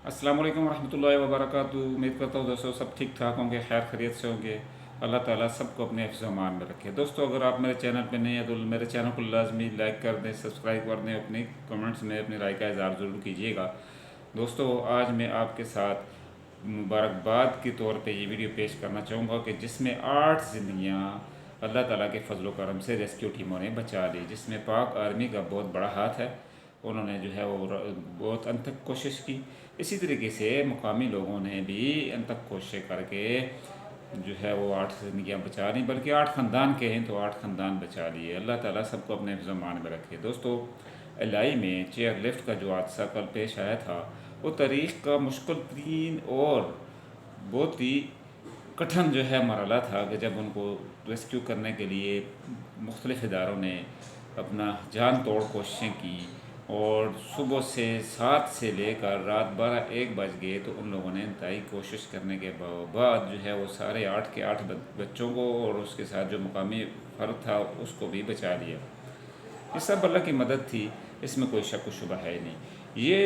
अस्सलाम वालेकुम रहमतुल्लाहि व बरकातुहू। उम्मीद करता हूँ दोस्तों सब ठीक ठाक होंगे, खैर खैरियत से होंगे। अल्लाह ताला सबको अपने हिफ्ज़ अमान में रखे। दोस्तों अगर आप मेरे चैनल पे नए हैं तो मेरे चैनल को लाजमी लाइक कर दें, सब्सक्राइब कर दें, अपने कमेंट्स में अपनी राय का इज़हार ज़रूर कीजिएगा। दोस्तों आज मैं आपके साथ मुबारकबाद के तौर पे ये वीडियो पेश करना चाहूँगा कि जिसमें 8 ज़िंदगियाँ अल्लाह ताला के फजल करम से रेस्क्यू टीमों ने बचा ली, जिसमें पाक आर्मी का बहुत बड़ा हाथ है। उन्होंने जो है वो बहुत अनथक कोशिश की। इसी तरीके से मुकामी लोगों ने भी अनथक कोशिश करके जो है वो 8 ज़िंदगियाँ बचा ली, बल्कि 8 ख़ानदान के हैं तो 8 ख़ानदान बचा लिए। अल्लाह ताला सबको अपने ज़मान में रखे। दोस्तों एलाई में चेयर लिफ्ट का जो हादसा कल पेश आया था, वो तारीख़ का मुश्किल तरीन और बहुत ही कठिन जो है मरहला था कि जब उनको रेस्क्यू करने के लिए मुख्तलिफ़ इदारों ने अपना जान तोड़ कोशिशें की और सुबह से 7 से लेकर रात 12-1 बज गए तो उन लोगों ने इंतहाई कोशिश करने के बाद जो है वो सारे 8 के 8 बच्चों को और उसके साथ जो मुकामी फ़र्द था उसको भी बचा लिया। ये सब अल्लाह की मदद थी, इसमें कोई शक व शुबा है नहीं। ये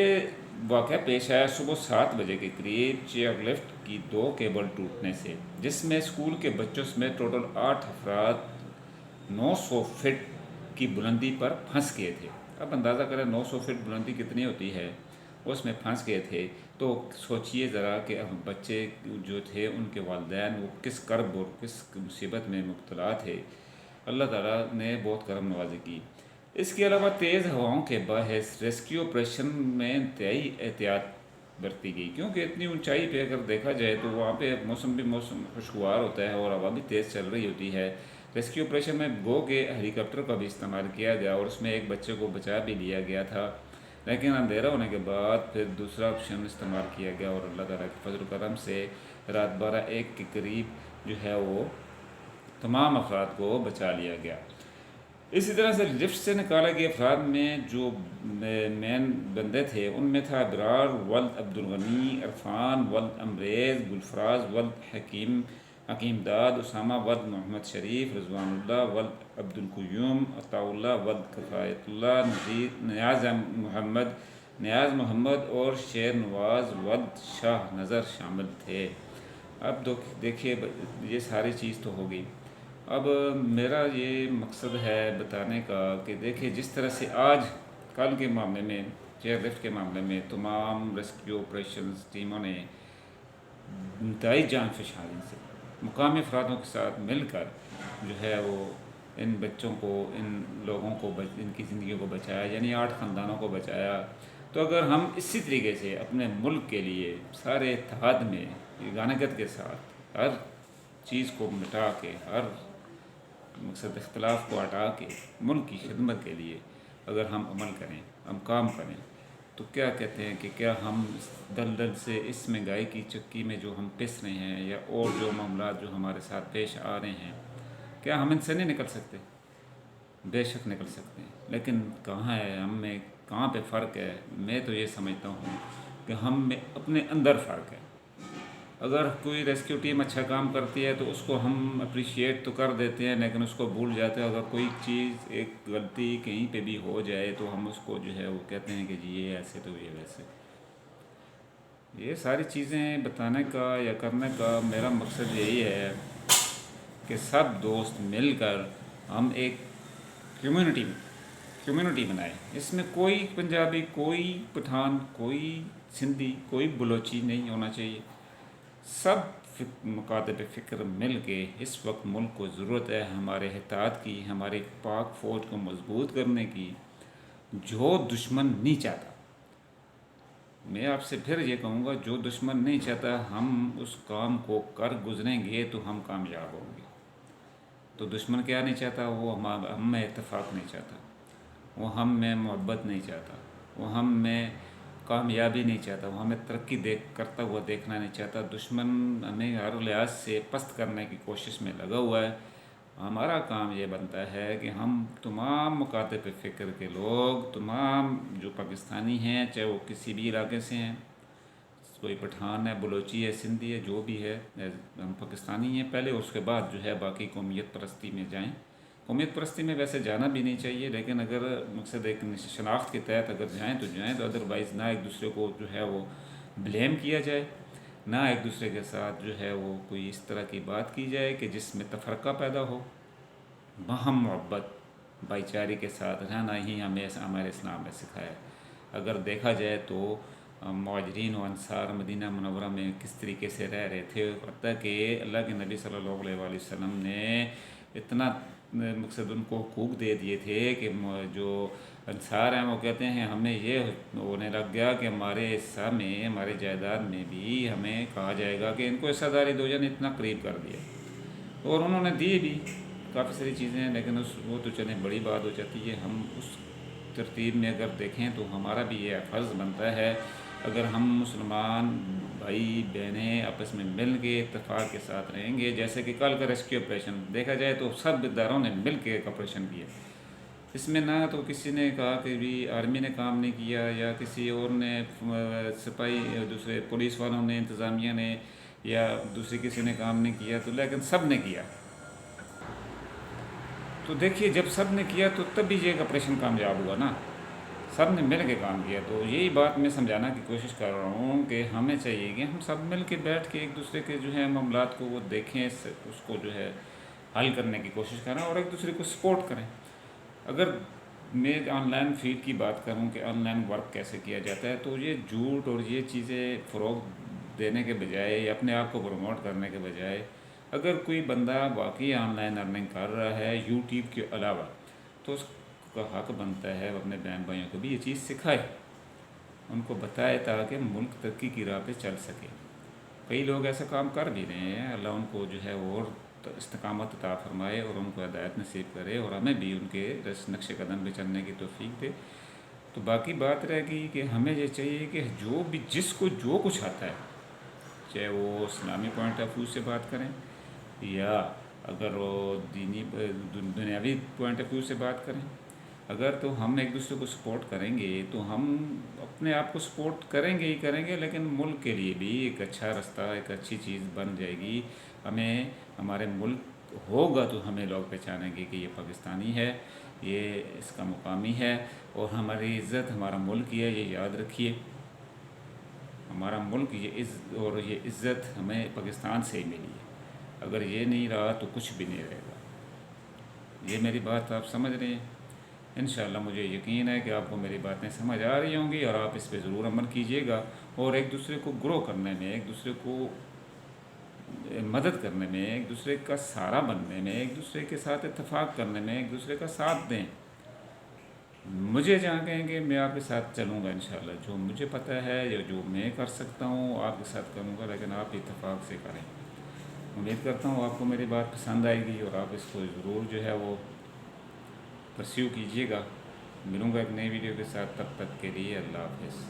वाक़या पेश आया सुबह 7 बजे के करीब चेयर लिफ्ट की 2 केबल टूटने से, जिसमें स्कूल के बच्चों समेत टोटल 8 अफराद 900 फिट की बुलंदी पर फंस गए थे। अब अंदाज़ा करें 900 फिट बुलंदी कितनी होती है, उसमें फंस गए थे। तो सोचिए ज़रा कि अब बच्चे जो थे उनके वालिदैन वो किस कर्ब और किस मुसीबत में मुब्तला थे। अल्लाह ताला ने बहुत करम नवाजी की। इसके अलावा तेज़ हवाओं के बायस रेस्क्यू ऑपरेशन में इंतहाई एहतियात बरती गई, क्योंकि इतनी ऊंचाई पे अगर देखा जाए तो वहाँ पे मौसम खुशगवार होता है और हवा भी तेज़ चल रही होती है। रेस्क्यू ऑपरेशन में गो के हेलीकॉप्टर का भी इस्तेमाल किया गया और उसमें एक बच्चे को बचा भी लिया गया था, लेकिन अंधेरा होने के बाद फिर दूसरा ऑप्शन इस्तेमाल किया गया और अल्लाह ताला के फजल करम से रात 12-1 के करीब जो है वो तमाम अफराद को बचा लिया गया। इसी तरह से लिफ्ट से निकाले गए अफराद में जो मेन बंदे थे उनमें था अबरार वल्द अब्दुल गनी, इरफान वल्द अमरेज़, गुलफराज वल्द हकीम दाद, उसामा वल्द मोहम्मद शरीफ, रिजवानुल्लाह वल्द अब्दुल कुयूम, अताउल्लाह वल्द कफ़ायतुल्लाह, न्याज़ मोहम्मद और शेर नवाज़ वल्द शाह नज़र शामिल थे। अब देखिए ये सारी चीज़ तो हो गई। अब मेरा ये मकसद है बताने का कि देखिए जिस तरह से आज कल के मामले में चेयर लिफ्ट के मामले में तमाम रेस्क्यू ऑपरेशन टीमों ने इंतहाई जान फशानी से मुकामी अफरादों के साथ मिलकर जो है वो इन बच्चों को, इन लोगों को इनकी ज़िंदगियों को बचाया, यानी 8 ख़ानदानों को बचाया। तो अगर हम इसी तरीके से अपने मुल्क के लिए सारे इत्तेहाद में यगानगत के साथ हर चीज़ को मिटा के, हर मकसद इख्तलाफ को हटा के मुल्क की खिदमत के लिए अगर हम अमल करें, हम काम करें, तो क्या कहते हैं कि क्या हम इस दलदल से, इस महंगाई की चक्की में जो हम पिस रहे हैं या और जो मामला जो हमारे साथ पेश आ रहे हैं, क्या हम इनसे नहीं निकल सकते? बेशक निकल सकते हैं, लेकिन कहाँ है हम में, कहाँ पे फ़र्क है? मैं तो ये समझता हूँ कि हम में अपने अंदर फ़र्क है। अगर कोई रेस्क्यू टीम अच्छा काम करती है तो उसको हम अप्रिशिएट तो कर देते हैं, लेकिन उसको भूल जाते हैं। अगर कोई चीज़, एक गलती कहीं पे भी हो जाए तो हम उसको जो है वो कहते हैं कि जी ये ऐसे तो ये वैसे। ये सारी चीज़ें बताने का या करने का मेरा मकसद यही है कि सब दोस्त मिलकर हम एक कम्युनिटी कम्युनिटी बनाए। इसमें कोई पंजाबी, कोई पठान, कोई सिंधी, कोई बलोची नहीं होना चाहिए। सब मुकातब फ़िक्र मिल के इस वक्त मुल्क को ज़रूरत है हमारे इत्तेहाद की, हमारी पाक फ़ौज को मजबूत करने की। जो दुश्मन नहीं चाहता, मैं आपसे फिर ये कहूँगा, जो दुश्मन नहीं चाहता हम उस काम को कर गुजरेंगे तो हम कामयाब होंगे। तो दुश्मन क्या नहीं चाहता? वो हम में इत्तेफाक नहीं चाहता, वो हम में मोहब्बत नहीं चाहता, वो हम में कामयाबी नहीं चाहता, वो हमें तरक्की करता हुआ देखना नहीं चाहता। दुश्मन हमें हर लिहाज से पस्त करने की कोशिश में लगा हुआ है। हमारा काम ये बनता है कि हम तमाम मुकातब फ़िक्र के लोग, तमाम जो पाकिस्तानी हैं, चाहे वो किसी भी इलाके से हैं, कोई पठान है, बलोची है, सिंधी है, जो भी है, हम पाकिस्तानी हैं पहले, उसके बाद जो है बाकी कौमियत परस्ती में जाएं। कौमियत परस्ती में वैसे जाना भी नहीं चाहिए, लेकिन अगर मकसद एक शनाख्त के तहत अगर जाएँ तो जाएँ, तो अदरवाइज़ ना एक दूसरे को जो है वो بلیم کیا جائے، نہ ایک دوسرے کے ساتھ جو ہے وہ کوئی اس طرح کی بات کی جائے کہ جس میں تفرقہ پیدا ہو۔ باہم محبت بھائی چارے کے ساتھ رہنا ہی ہمیں ہمارے اسلام میں سکھایا ہے۔ اگر دیکھا جائے تو مہاجرین و انصار مدینہ منورہ میں کس طریقے سے رہ رہے تھے، حتیٰ کہ اللہ کے نبی صلی اللہ علیہ وآلہ وسلم نے اتنا مقصد ان کو حقوق دے دیے تھے کہ جو انصار ہیں وہ کہتے ہیں ہمیں یہ ہونے لگ گیا کہ ہمارے حصہ میں، ہمارے جائیداد میں بھی ہمیں کہا جائے گا کہ ان کو حصہ داری دو، نے اتنا قریب کر دیا، اور انہوں نے دی بھی کافی ساری چیزیں ہیں، لیکن وہ تو چلیں بڑی بات ہو جاتی ہے۔ ہم اس ترتیب میں اگر دیکھیں تو ہمارا بھی یہ فرض بنتا ہے، اگر ہم مسلمان بھائی بہنیں آپس میں مل کے اتفاق کے ساتھ رہیں گے، جیسے کہ کل کا ریسکیو آپریشن دیکھا جائے تو سب اداروں نے مل کے ایک آپریشن کیا، اس میں نہ تو کسی نے کہا کہ بھی آرمی نے کام نہیں کیا یا کسی اور نے، سپاہی دوسرے پولیس والوں نے، انتظامیہ نے، یا دوسری کسی نے کام نہیں کیا، تو لیکن سب نے کیا۔ تو دیکھیے جب سب نے کیا تو تب بھی یہ آپریشن کامیاب ہوا نا، سب نے مل کے کام کیا۔ تو یہی بات میں سمجھانا کی کوشش کر رہا ہوں کہ ہمیں چاہیے کہ ہم سب مل کے بیٹھ کے ایک دوسرے کے جو ہے معاملات کو وہ دیکھیں، اس کو جو ہے حل کرنے کی کوشش کریں اور ایک دوسرے کو سپورٹ کریں۔ اگر میں آن لائن فیلڈ کی بات کروں کہ آن لائن ورک کیسے کیا جاتا ہے، تو یہ جھوٹ اور یہ چیزیں فروغ دینے کے بجائے یا اپنے آپ کو پروموٹ کرنے کے بجائے، اگر کوئی بندہ واقعی آن لائن ارننگ کر رہا ہے یوٹیوب کے علاوہ، تو اس کا حق بنتا ہے وہ اپنے بہن بھائیوں کو بھی یہ چیز سکھائے، ان کو بتائے تاکہ ملک ترقی کی راہ پہ چل سکے۔ کئی لوگ ایسا کام کر بھی رہے ہیں، اللہ ان کو جو ہے اور استقامت عطا فرمائے اور ان کو ہدایت نصیب کرے، اور ہمیں بھی ان کے نقش قدم پہ چلنے کی توفیق دے۔ تو باقی بات رہ گئی کہ ہمیں یہ چاہیے کہ جو بھی جس کو جو کچھ آتا ہے، چاہے وہ اسلامی پوائنٹ آف ویو سے بات کریں یا اگر وہ دینی دنیاوی پوائنٹ آف ویو سے بات کریں، اگر تو ہم ایک دوسرے کو سپورٹ کریں گے تو ہم اپنے آپ کو سپورٹ کریں گے ہی کریں گے، لیکن ملک کے لیے بھی ایک اچھا رستہ، ایک اچھی چیز بن جائے گی۔ ہمیں ہمارے ملک ہوگا تو ہمیں لوگ پہچانیں گے کہ یہ پاکستانی ہے، یہ اس کا مقامی ہے، اور ہماری عزت ہمارا ملک ہی ہے، یہ یاد رکھیے۔ ہمارا ملک اور یہ عزت ہمیں پاکستان سے ہی ملی ہے، اگر یہ نہیں رہا تو کچھ بھی نہیں رہے گا۔ یہ میری بات آپ سمجھ رہے ہیں؟ انشاءاللہ مجھے یقین ہے کہ آپ کو میری باتیں سمجھ آ رہی ہوں گی، اور آپ اس پہ ضرور عمل کیجئے گا، اور ایک دوسرے کو گرو کرنے میں، ایک دوسرے کو مدد کرنے میں، ایک دوسرے کا سہارا بننے میں، ایک دوسرے کے ساتھ اتفاق کرنے میں ایک دوسرے کا ساتھ دیں۔ مجھے جہاں کہیں گے میں آپ کے ساتھ چلوں گا انشاءاللہ، جو مجھے پتہ ہے یا جو میں کر سکتا ہوں آپ کے ساتھ کروں گا، لیکن آپ اتفاق سے کریں۔ امید کرتا ہوں آپ کو میری بات پسند آئے گی اور آپ اس کو ضرور جو ہے وہ پرسیو کیجئے گا۔ ملوں گا ایک نئی ویڈیو کے ساتھ، تب تک کے لیے اللہ حافظ۔